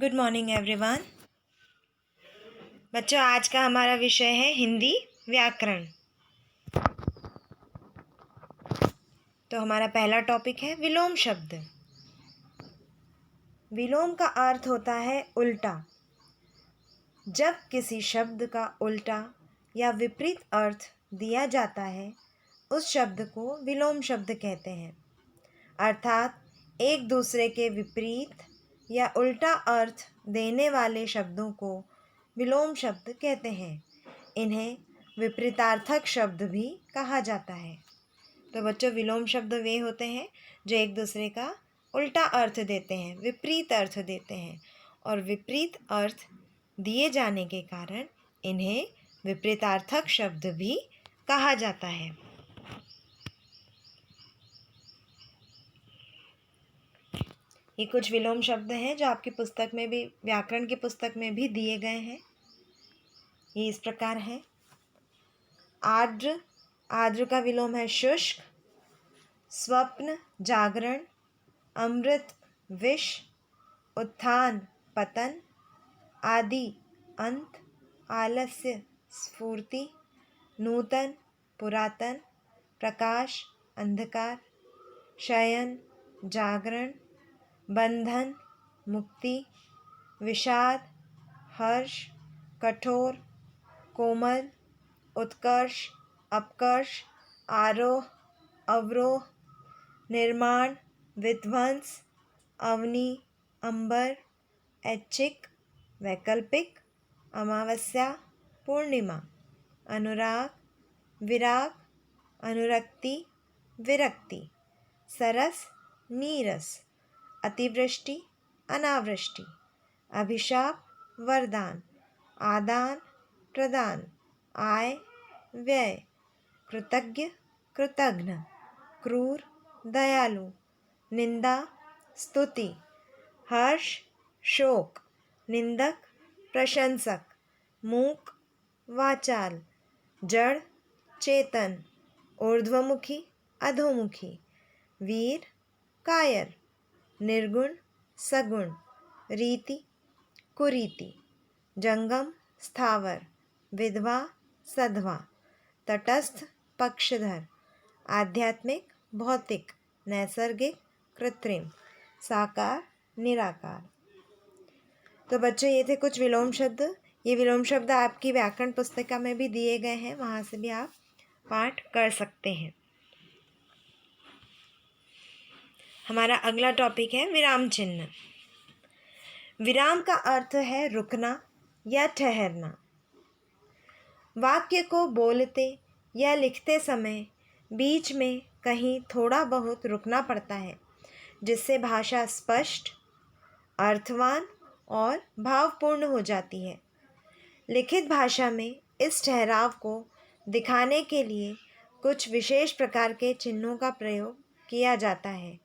Good morning everyone. बच्चों, आज का हमारा विषय है हिंदी व्याकरण। तो हमारा पहला टॉपिक है विलोम शब्द। विलोम का अर्थ होता है उल्टा। जब किसी शब्द का उल्टा या विपरीत अर्थ दिया जाता है उस शब्द को विलोम शब्द कहते हैं। अर्थात एक दूसरे के विपरीत या उल्टा अर्थ देने वाले शब्दों को विलोम शब्द कहते हैं। इन्हें विपरीतार्थक शब्द भी कहा जाता है। तो बच्चों, विलोम शब्द वे होते हैं जो एक दूसरे का उल्टा अर्थ देते हैं, विपरीत अर्थ देते हैं, और विपरीत अर्थ दिए जाने के कारण इन्हें विपरीतार्थक शब्द भी कहा जाता है। ये कुछ विलोम शब्द हैं जो आपकी पुस्तक में भी, व्याकरण की पुस्तक में भी दिए गए हैं। ये इस प्रकार है। आर्द्र, आर्द्र का विलोम है शुष्क। स्वप्न, जागरण। अमृत, विष। उत्थान, पतन। आदि, अंत। आलस्य, स्फूर्ति। नूतन, पुरातन। प्रकाश, अंधकार। शयन, जागरण। बंधन, मुक्ति। विषाद, हर्ष। कठोर, कोमल। उत्कर्ष, अपकर्ष। आरोह, अवरोह। निर्माण, विध्वंस। अवनि, अंबर। ऐच्छिक, वैकल्पिक। अमावस्या, पूर्णिमा। अनुराग, विराग। अनुरक्ति, विरक्ति। सरस, नीरस। अतिवृष्टि, अनावृष्टि। अभिशाप, वरदान। आदान, प्रदान। आय, व्यय। कृतज्ञ, कृतघ्न। क्रूर, दयालु। निंदा, स्तुति। हर्ष, शोक। निंदक, प्रशंसक। मूक, वाचाल। जड़, चेतन। ऊर्ध्वमुखी, अधोमुखी। वीर, कायर। निर्गुण, सगुण। रीति, कुरीति। जंगम, स्थावर। विधवा, सधवा। तटस्थ, पक्षधर। आध्यात्मिक, भौतिक। नैसर्गिक, कृत्रिम। साकार, निराकार। तो बच्चों, ये थे कुछ विलोम शब्द। ये विलोम शब्द आपकी व्याकरण पुस्तिका में भी दिए गए हैं, वहाँ से भी आप पाठ कर सकते हैं। हमारा अगला टॉपिक है विराम चिन्ह। विराम का अर्थ है रुकना या ठहरना। वाक्य को बोलते या लिखते समय बीच में कहीं थोड़ा बहुत रुकना पड़ता है, जिससे भाषा स्पष्ट, अर्थवान और भावपूर्ण हो जाती है। लिखित भाषा में इस ठहराव को दिखाने के लिए कुछ विशेष प्रकार के चिन्हों का प्रयोग किया जाता है।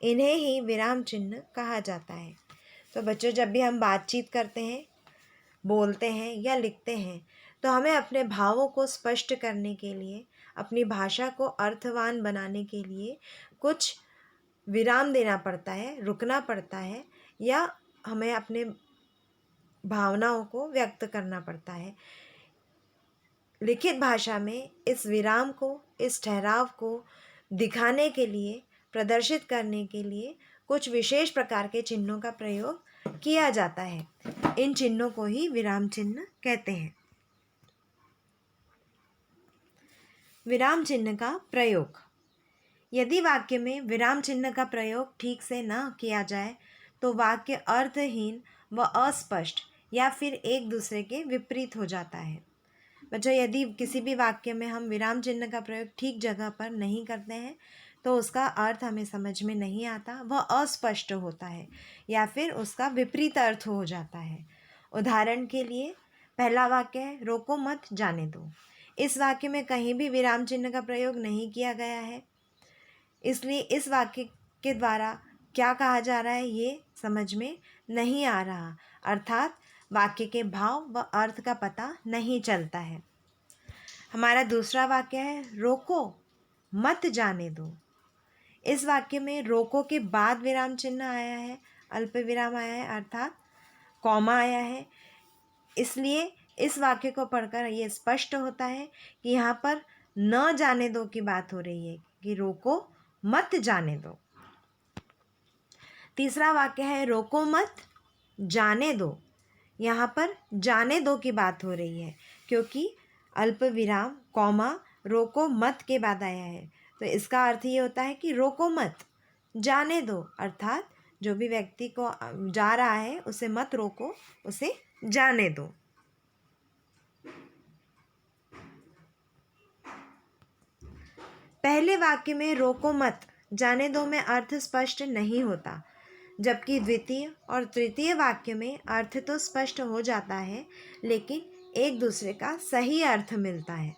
इन्हें ही विराम चिन्ह कहा जाता है। तो बच्चों, जब भी हम बातचीत करते हैं, बोलते हैं या लिखते हैं, तो हमें अपने भावों को स्पष्ट करने के लिए, अपनी भाषा को अर्थवान बनाने के लिए कुछ विराम देना पड़ता है, रुकना पड़ता है, या हमें अपने भावनाओं को व्यक्त करना पड़ता है। लिखित भाषा में इस विराम को, इस ठहराव को दिखाने के लिए, प्रदर्शित करने के लिए कुछ विशेष प्रकार के चिन्हों का प्रयोग किया जाता है। इन चिन्हों को ही विराम चिन्ह कहते हैं। विराम चिन्ह का प्रयोग। यदि वाक्य में विराम चिन्ह का प्रयोग ठीक से न किया जाए तो वाक्य अर्थहीन व अस्पष्ट या फिर एक दूसरे के विपरीत हो जाता है। बच्चों, यदि किसी भी वाक्य में हम विराम चिन्ह का प्रयोग ठीक जगह पर नहीं करते हैं तो उसका अर्थ हमें समझ में नहीं आता, वह अस्पष्ट होता है या फिर उसका विपरीत अर्थ हो जाता है। उदाहरण के लिए, पहला वाक्य है रोको मत जाने दो। इस वाक्य में कहीं भी विराम चिन्ह का प्रयोग नहीं किया गया है, इसलिए इस वाक्य के द्वारा क्या कहा जा रहा है ये समझ में नहीं आ रहा, अर्थात वाक्य के भाव व अर्थ का पता नहीं चलता है। हमारा दूसरा वाक्य है रोको मत जाने दो। इस वाक्य में रोको के बाद विराम चिन्ह आया है, अल्प विराम आया है, अर्थात कॉमा आया है, इसलिए इस वाक्य को पढ़कर ये स्पष्ट होता है कि यहाँ पर न जाने दो की बात हो रही है, कि रोको मत जाने दो। तीसरा वाक्य है रोको मत जाने दो। यहाँ पर जाने दो की बात हो रही है, क्योंकि अल्प विराम कॉमा रोको मत के बाद आया है। तो इसका अर्थ ये होता है कि रोको मत, जाने दो, अर्थात जो भी व्यक्ति को जा रहा है उसे मत रोको, उसे जाने दो। पहले वाक्य में रोको मत जाने दो में अर्थ स्पष्ट नहीं होता, जबकि द्वितीय और तृतीय वाक्य में अर्थ तो स्पष्ट हो जाता है, लेकिन एक दूसरे का सही अर्थ मिलता है।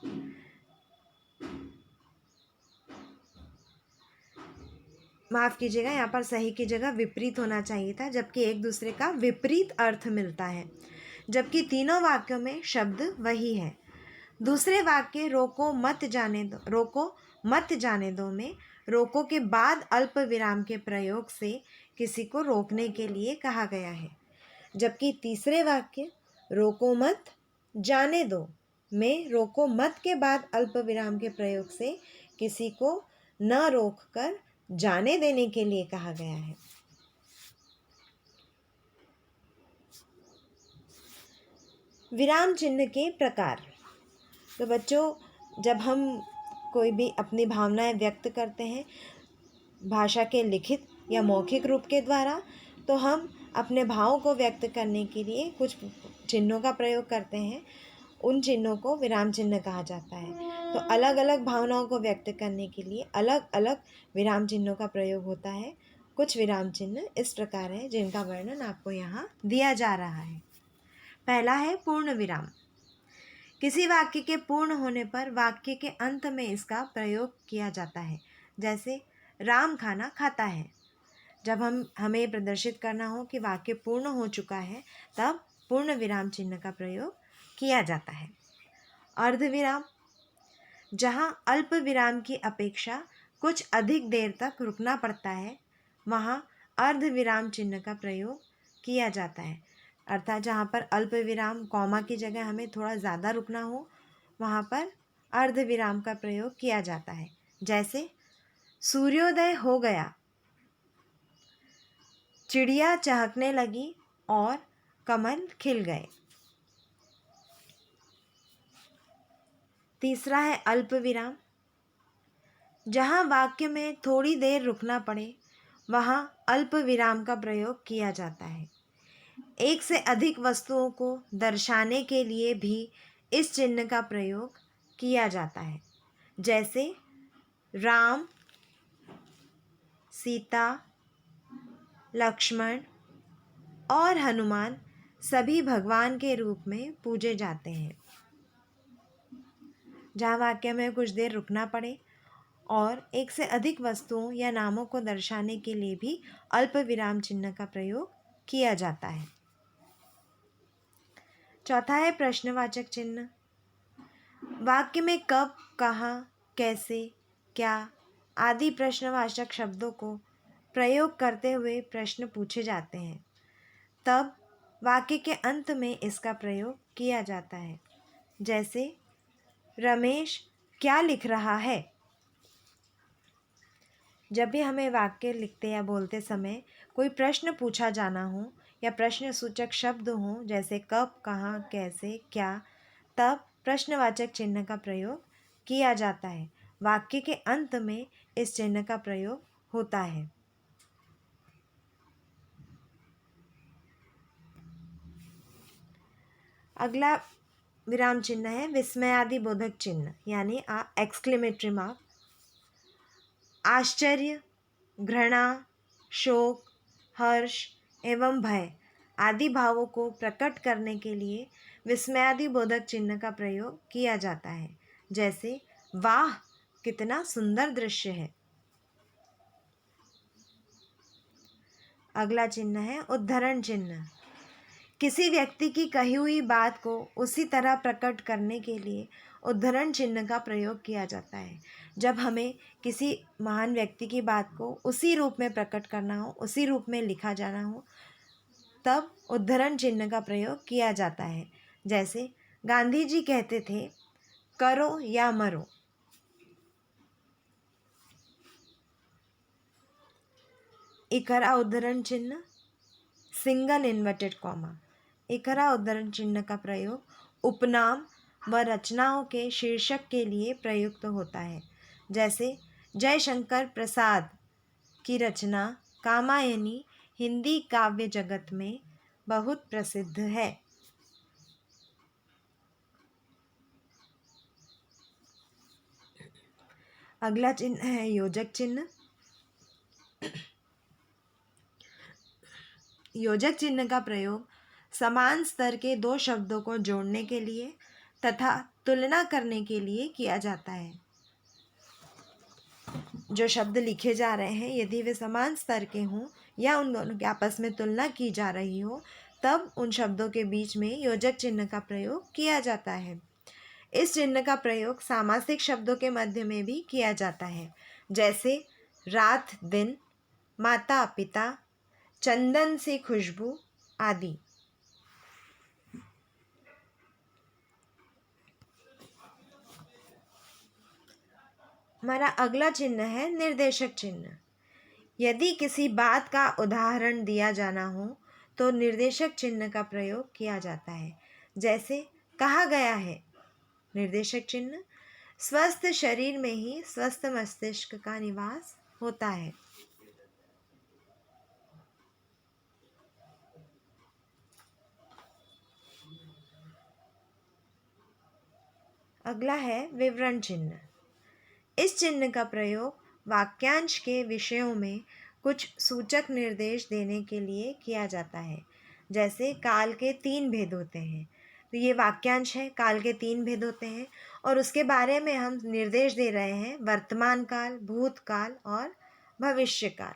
माफ़ कीजिएगा, यहाँ पर सही की जगह विपरीत होना चाहिए था, जबकि एक दूसरे का विपरीत अर्थ मिलता है, जबकि तीनों वाक्यों में शब्द वही है। दूसरे वाक्य रोको मत जाने दो, रोको मत जाने दो में रोको के बाद अल्प विराम के प्रयोग से किसी को रोकने के लिए कहा गया है, जबकि तीसरे वाक्य रोको मत जाने दो में रोको मत के बाद अल्प विराम के प्रयोग से किसी को न रोककर जाने देने के लिए कहा गया है। विराम चिन्ह के प्रकार। तो बच्चों, जब हम कोई भी अपनी भावनाएं व्यक्त करते हैं भाषा के लिखित या मौखिक रूप के द्वारा, तो हम अपने भावों को व्यक्त करने के लिए कुछ चिन्हों का प्रयोग करते हैं। उन चिन्हों को विराम चिन्ह कहा जाता है। तो अलग अलग भावनाओं को व्यक्त करने के लिए अलग अलग विराम चिन्हों का प्रयोग होता है। कुछ विराम चिन्ह इस प्रकार है जिनका वर्णन आपको यहाँ दिया जा रहा है। पहला है पूर्ण विराम। किसी वाक्य के पूर्ण होने पर वाक्य के अंत में इसका प्रयोग किया जाता है। जैसे राम खाना खाता है। जब हमें प्रदर्शित करना हो कि वाक्य पूर्ण हो चुका है, तब पूर्ण विराम चिन्ह का प्रयोग किया जाता है। अर्धविराम, जहाँ अल्प विराम की अपेक्षा कुछ अधिक देर तक रुकना पड़ता है, वहाँ अर्धविराम चिन्ह का प्रयोग किया जाता है। अर्थात जहाँ पर अल्प विराम कॉमा की जगह हमें थोड़ा ज़्यादा रुकना हो, वहाँ पर अर्धविराम का प्रयोग किया जाता है। जैसे सूर्योदय हो गया, चिड़िया चहकने लगी और कमल खिल गए। तीसरा है अल्प विराम। जहाँ वाक्य में थोड़ी देर रुकना पड़े, वहाँ अल्प विराम का प्रयोग किया जाता है। एक से अधिक वस्तुओं को दर्शाने के लिए भी इस चिन्ह का प्रयोग किया जाता है। जैसे राम, सीता, लक्ष्मण और हनुमान सभी भगवान के रूप में पूजे जाते हैं। जहाँ वाक्य में कुछ देर रुकना पड़े और एक से अधिक वस्तुओं या नामों को दर्शाने के लिए भी अल्प विराम चिन्ह का प्रयोग किया जाता है। चौथा है प्रश्नवाचक चिन्ह। वाक्य में कब, कहाँ, कैसे, क्या आदि प्रश्नवाचक शब्दों को प्रयोग करते हुए प्रश्न पूछे जाते हैं, तब वाक्य के अंत में इसका प्रयोग किया जाता है। जैसे रमेश क्या लिख रहा है। जब भी हमें वाक्य लिखते या बोलते समय कोई प्रश्न पूछा जाना हो या प्रश्न सूचक शब्द हो, जैसे कब, कहाँ, कैसे, क्या, तब प्रश्नवाचक चिन्ह का प्रयोग किया जाता है। वाक्य के अंत में इस चिन्ह का प्रयोग होता है। अगला विराम चिन्ह है विस्मयादि बोधक चिन्ह, यानी एक्सक्लेमेटरी मार्क। आश्चर्य, घृणा, शोक, हर्ष एवं भय आदि भावों को प्रकट करने के लिए विस्मयादि बोधक चिन्ह का प्रयोग किया जाता है। जैसे वाह कितना सुंदर दृश्य है। अगला चिन्ह है उद्धरण चिन्ह। किसी व्यक्ति की कही हुई बात को उसी तरह प्रकट करने के लिए उद्धरण चिन्ह का प्रयोग किया जाता है। जब हमें किसी महान व्यक्ति की बात को उसी रूप में प्रकट करना हो, उसी रूप में लिखा जाना हो, तब उद्धरण चिन्ह का प्रयोग किया जाता है। जैसे गांधी जी कहते थे, करो या मरो। इकरा उद्धरण चिन्ह, सिंगल इन्वर्टेड कॉमा। इकरा उद्धरण चिन्ह का प्रयोग उपनाम व रचनाओं के शीर्षक के लिए प्रयुक्त होता है। जैसे जयशंकर प्रसाद की रचना कामायनी हिंदी काव्य जगत में बहुत प्रसिद्ध है। अगला चिन्ह है योजक चिन्ह। योजक चिन्ह का प्रयोग समान स्तर के दो शब्दों को जोड़ने के लिए तथा तुलना करने के लिए किया जाता है। जो शब्द लिखे जा रहे हैं यदि वे समान स्तर के हों या उन दोनों की आपस में तुलना की जा रही हो, तब उन शब्दों के बीच में योजक चिन्ह का प्रयोग किया जाता है। इस चिन्ह का प्रयोग सामासिक शब्दों के मध्य में भी किया जाता है। जैसे रात दिन, माता पिता, चंदन से खुशबू आदि। हमारा अगला चिन्ह है निर्देशक चिन्ह। यदि किसी बात का उदाहरण दिया जाना हो तो निर्देशक चिन्ह का प्रयोग किया जाता है। जैसे कहा गया है, निर्देशक चिन्ह, स्वस्थ शरीर में ही स्वस्थ मस्तिष्क का निवास होता है। अगला है विवरण चिन्ह। इस चिन्ह का प्रयोग वाक्यांश के विषयों में कुछ सूचक निर्देश देने के लिए किया जाता है। जैसे काल के 3 भेद होते हैं, तो ये वाक्यांश है, काल के 3 भेद होते हैं और उसके बारे में हम निर्देश दे रहे हैं वर्तमान काल, भूतकाल और भविष्य काल।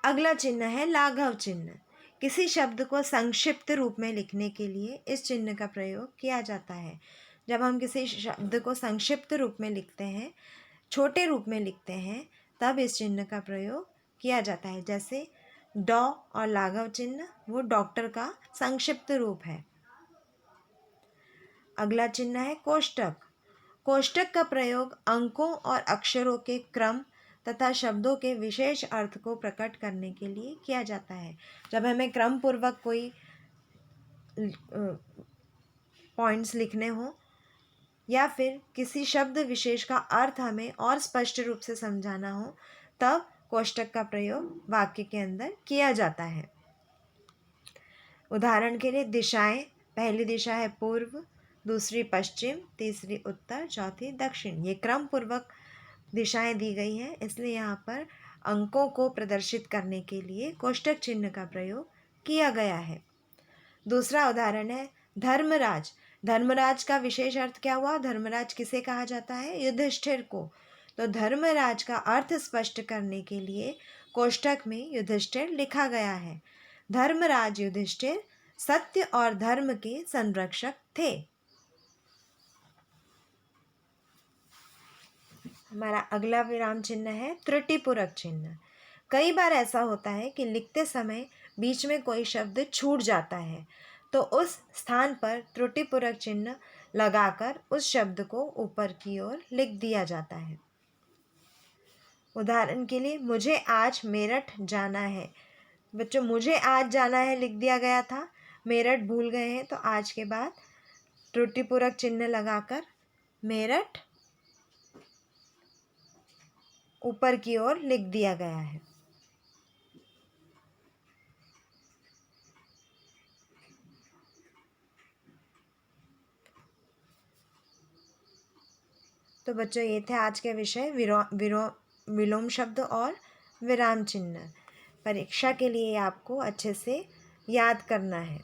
अगला चिन्ह है लाघव चिन्ह। किसी शब्द को संक्षिप्त रूप में लिखने के लिए इस चिन्ह का प्रयोग किया जाता है। जब हम किसी शब्द को संक्षिप्त रूप में लिखते हैं, छोटे रूप में लिखते हैं, तब इस चिन्ह का प्रयोग किया जाता है। जैसे डॉ और लाघव चिन्ह, वो डॉक्टर का संक्षिप्त रूप है। अगला चिन्ह है कोष्टक। कोष्टक का प्रयोग अंकों और अक्षरों के क्रम तथा शब्दों के विशेष अर्थ को प्रकट करने के लिए किया जाता है। जब हमें क्रम पूर्वक कोई पॉइंट्स लिखने हो या फिर किसी शब्द विशेष का अर्थ हमें और स्पष्ट रूप से समझाना हो, तब कोष्टक का प्रयोग वाक्य के अंदर किया जाता है। उदाहरण के लिए दिशाएं, पहली दिशा है पूर्व, दूसरी पश्चिम, तीसरी उत्तर, चौथी दक्षिण। ये क्रम पूर्वक दिशाएं दी गई हैं, इसलिए यहाँ पर अंकों को प्रदर्शित करने के लिए कोष्टक चिन्ह का प्रयोग किया गया है। दूसरा उदाहरण है धर्मराज। धर्मराज का विशेष अर्थ क्या हुआ? धर्मराज किसे कहा जाता है? युधिष्ठिर को। तो धर्मराज का अर्थ स्पष्ट करने के लिए कोष्टक में युधिष्ठिर लिखा गया है। धर्मराज युधिष्ठिर सत्य और धर्म के संरक्षक थे। हमारा अगला विराम चिन्ह है त्रुटिपूरक चिन्ह। कई बार ऐसा होता है कि लिखते समय बीच में कोई शब्द छूट जाता है, तो उस स्थान पर त्रुटिपूरक चिन्ह लगाकर उस शब्द को ऊपर की ओर लिख दिया जाता है। उदाहरण के लिए मुझे आज मेरठ जाना है। बच्चों, मुझे आज जाना है लिख दिया गया था, मेरठ भूल गए हैं, तो आज के बाद त्रुटिपूरक चिन्ह लगाकर मेरठ ऊपर की ओर लिख दिया गया है। तो बच्चों, ये थे आज के विषय विलोम शब्द और विराम चिन्ह। परीक्षा के लिए आपको अच्छे से याद करना है।